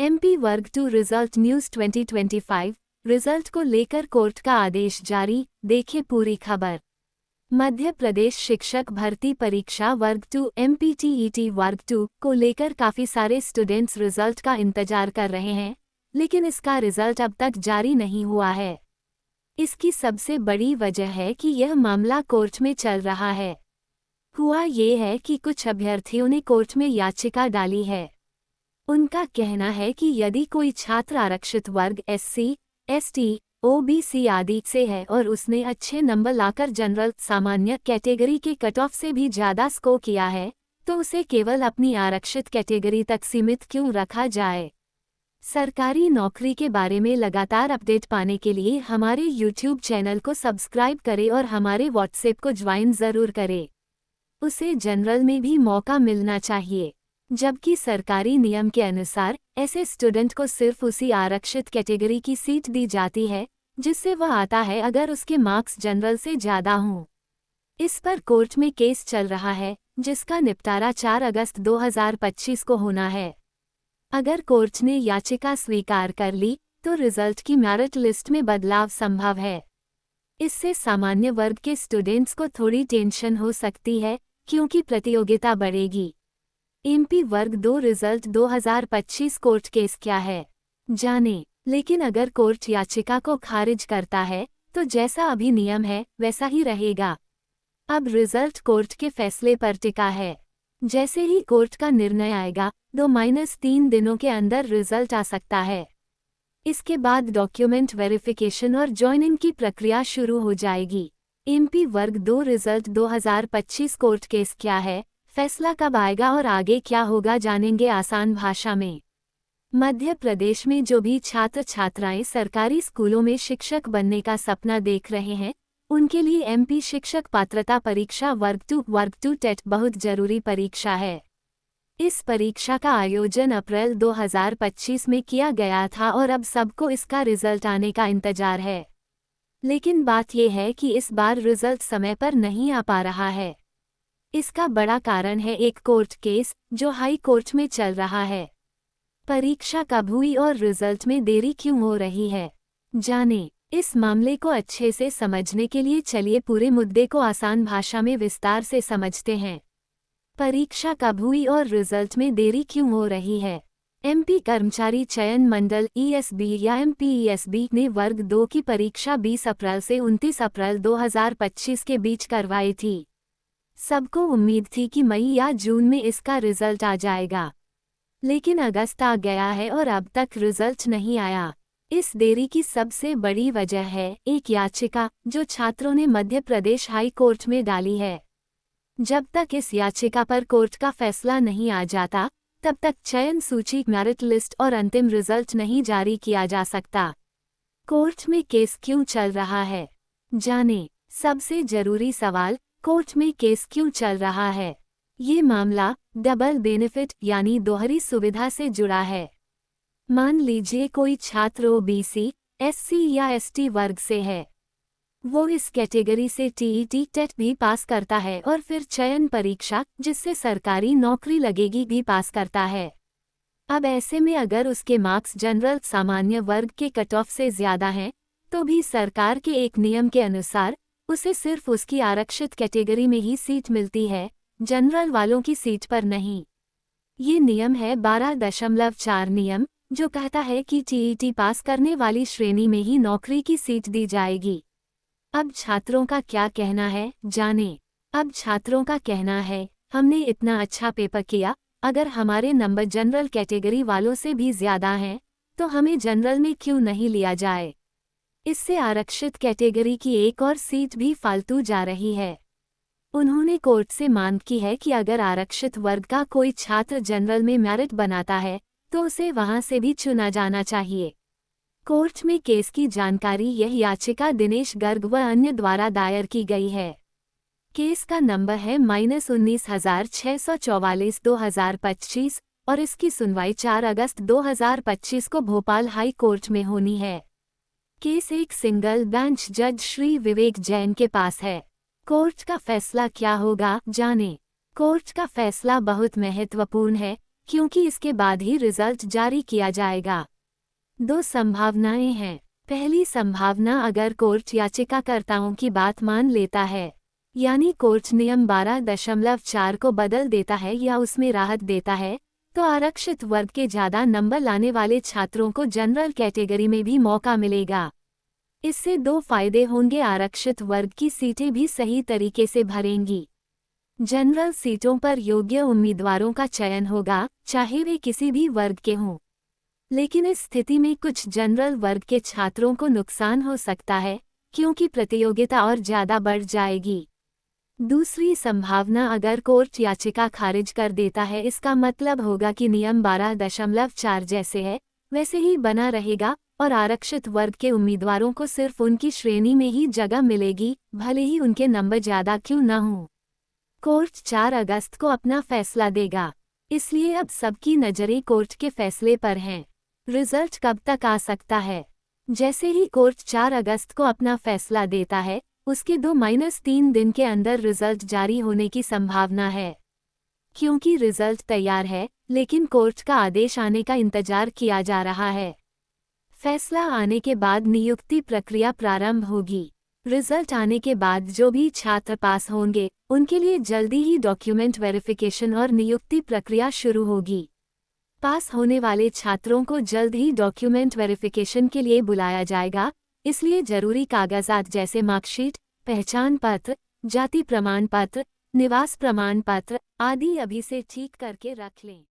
MP वर्ग 2 result news 2025 result को लेकर कोर्ट का आदेश जारी, देखिए पूरी खबर। मध्य प्रदेश शिक्षक भर्ती परीक्षा वर्ग 2 एमपीटीईटी वर्ग 2 को लेकर काफ़ी सारे स्टूडेंट्स रिजल्ट का इंतजार कर रहे हैं, लेकिन इसका रिजल्ट अब तक जारी नहीं हुआ है। इसकी सबसे बड़ी वजह है कि यह मामला कोर्ट में चल रहा है। हुआ ये है कि कुछ अभ्यर्थियों ने कोर्ट में याचिका डाली है। उनका कहना है कि यदि कोई छात्र आरक्षित वर्ग एससी, एसटी, ओबीसी आदि से है और उसने अच्छे नंबर लाकर जनरल सामान्य कैटेगरी के कट ऑफ से भी ज़्यादा स्कोर किया है, तो उसे केवल अपनी आरक्षित कैटेगरी तक सीमित क्यों रखा जाए। सरकारी नौकरी के बारे में लगातार अपडेट पाने के लिए हमारे यूट्यूब चैनल को सब्सक्राइब करें और हमारे व्हाट्सएप को ज्वाइन ज़रूर करें। उसे जनरल में भी मौका मिलना चाहिए, जबकि सरकारी नियम के अनुसार ऐसे स्टूडेंट को सिर्फ उसी आरक्षित कैटेगरी की सीट दी जाती है जिससे वह आता है अगर उसके मार्क्स जनरल से ज़्यादा हों। इस पर कोर्ट में केस चल रहा है, जिसका निपटारा 4 अगस्त 2025 को होना है। अगर कोर्ट ने याचिका स्वीकार कर ली तो रिजल्ट की मेरिट लिस्ट में बदलाव संभव है। इससे सामान्य वर्ग के स्टूडेंट्स को थोड़ी टेंशन हो सकती है, क्योंकि प्रतियोगिता बढ़ेगी। एमपी वर्ग 2 रिजल्ट 2025 कोर्ट केस क्या है, जानें। लेकिन अगर कोर्ट याचिका को खारिज करता है तो जैसा अभी नियम है वैसा ही रहेगा। अब रिजल्ट कोर्ट के फैसले पर टिका है। जैसे ही कोर्ट का निर्णय आएगा 2-3 दिनों के अंदर रिजल्ट आ सकता है। इसके बाद डॉक्यूमेंट वेरिफिकेशन और ज्वाइनिंग की प्रक्रिया शुरू हो जाएगी। एमपी वर्ग 2 रिजल्ट 2025 कोर्ट केस क्या है, फैसला कब आएगा और आगे क्या होगा, जानेंगे आसान भाषा में। मध्य प्रदेश में जो भी छात्र छात्राएं सरकारी स्कूलों में शिक्षक बनने का सपना देख रहे हैं, उनके लिए एमपी शिक्षक पात्रता परीक्षा वर्ग 2 टेट बहुत जरूरी परीक्षा है। इस परीक्षा का आयोजन अप्रैल 2025 में किया गया था और अब सबको इसका रिजल्ट आने का इंतजार है। लेकिन बात यह है कि इस बार रिजल्ट समय पर नहीं आ पा रहा है। इसका बड़ा कारण है एक कोर्ट केस जो हाई कोर्ट में चल रहा है। परीक्षा कब हुई और रिजल्ट में देरी क्यों हो रही है, जानें। इस मामले को अच्छे से समझने के लिए चलिए पूरे मुद्दे को आसान भाषा में विस्तार से समझते हैं। परीक्षा कब हुई और रिजल्ट में देरी क्यों हो रही है। एमपी कर्मचारी चयन मंडल ईएसबी या एमपीईएसबी ने वर्ग 2 की परीक्षा 20 अप्रैल से 29 अप्रैल 2025 के बीच करवाई थी। सबको उम्मीद थी कि मई या जून में इसका रिजल्ट आ जाएगा, लेकिन अगस्त आ गया है और अब तक रिजल्ट नहीं आया। इस देरी की सबसे बड़ी वजह है एक याचिका जो छात्रों ने मध्य प्रदेश हाई कोर्ट में डाली है। जब तक इस याचिका पर कोर्ट का फैसला नहीं आ जाता, तब तक चयन सूची, मेरिट लिस्ट और अंतिम रिजल्ट नहीं जारी किया जा सकता। कोर्ट में केस क्यों चल रहा है, जानें। सबसे जरूरी सवाल, कोर्ट में केस क्यों चल रहा है। ये मामला डबल बेनिफिट यानी दोहरी सुविधा से जुड़ा है। मान लीजिए कोई छात्र ओबीसी, एससी या एसटी वर्ग से है। वो इस कैटेगरी से टीईटी टेट भी पास करता है और फिर चयन परीक्षा जिससे सरकारी नौकरी लगेगी भी पास करता है। अब ऐसे में अगर उसके मार्क्स जनरल सामान्य वर्ग के कट ऑफ से ज़्यादा हैं, तो भी सरकार के एक नियम के अनुसार उसे सिर्फ उसकी आरक्षित कैटेगरी में ही सीट मिलती है, जनरल वालों की सीट पर नहीं। ये नियम है 12.4 नियम, जो कहता है कि टीईटी पास करने वाली श्रेणी में ही नौकरी की सीट दी जाएगी। अब छात्रों का क्या कहना है, जानें। अब छात्रों का कहना है, हमने इतना अच्छा पेपर किया, अगर हमारे नंबर जनरल कैटेगरी वालों से भी ज़्यादा हैं, तो हमें जनरल में क्यों नहीं लिया जाए। इससे आरक्षित कैटेगरी की एक और सीट भी फालतू जा रही है। उन्होंने कोर्ट से मांग की है कि अगर आरक्षित वर्ग का कोई छात्र जनरल में मेरिट बनाता है तो उसे वहां से भी चुना जाना चाहिए। कोर्ट में केस की जानकारी यह याचिका दिनेश गर्ग व अन्य द्वारा दायर की गई है। केस का नंबर है -19,644/2025 और इसकी सुनवाई 4 अगस्त 2025 को भोपाल हाई कोर्ट में होनी है। केस एक सिंगल बेंच जज श्री विवेक जैन के पास है। कोर्ट का फैसला क्या होगा, जानें। कोर्ट का फैसला बहुत महत्वपूर्ण है, क्योंकि इसके बाद ही रिजल्ट जारी किया जाएगा। दो संभावनाएं हैं। पहली संभावना, अगर कोर्ट याचिकाकर्ताओं की बात मान लेता है, यानी कोर्ट नियम 12.4 को बदल देता है या उसमें राहत देता है, तो आरक्षित वर्ग के ज़्यादा नंबर लाने वाले छात्रों को जनरल कैटेगरी में भी मौका मिलेगा। इससे दो फायदे होंगे, आरक्षित वर्ग की सीटें भी सही तरीके से भरेंगी। जनरल सीटों पर योग्य उम्मीदवारों का चयन होगा, चाहे वे किसी भी वर्ग के हों। लेकिन इस स्थिति में कुछ जनरल वर्ग के छात्रों को नुकसान हो सकता है, क्योंकि प्रतियोगिता और ज़्यादा बढ़ जाएगी। दूसरी संभावना, अगर कोर्ट याचिका खारिज कर देता है, इसका मतलब होगा कि नियम 12.4 जैसे है वैसे ही बना रहेगा और आरक्षित वर्ग के उम्मीदवारों को सिर्फ उनकी श्रेणी में ही जगह मिलेगी, भले ही उनके नंबर ज़्यादा क्यों न हों। कोर्ट 4 अगस्त को अपना फैसला देगा, इसलिए अब सबकी नज़रें कोर्ट के फैसले पर हैं। रिजल्ट कब तक आ सकता है? जैसे ही कोर्ट 4 अगस्त को अपना फैसला देता है, उसके 2-3 दिन के अंदर रिजल्ट जारी होने की संभावना है। क्योंकि रिजल्ट तैयार है, लेकिन कोर्ट का आदेश आने का इंतजार किया जा रहा है। फैसला आने के बाद नियुक्ति प्रक्रिया प्रारंभ होगी। रिजल्ट आने के बाद जो भी छात्र पास होंगे, उनके लिए जल्दी ही डॉक्यूमेंट वेरिफिकेशन और नियुक्ति प्रक्रिया शुरू होगी। पास होने वाले छात्रों को जल्द ही डॉक्यूमेंट वेरिफिकेशन के लिए बुलाया जाएगा, इसलिए जरूरी कागजात जैसे मार्कशीट, पहचान पत्र, जाति प्रमाण पत्र, निवास प्रमाण पत्र आदि अभी से ठीक करके रख लें।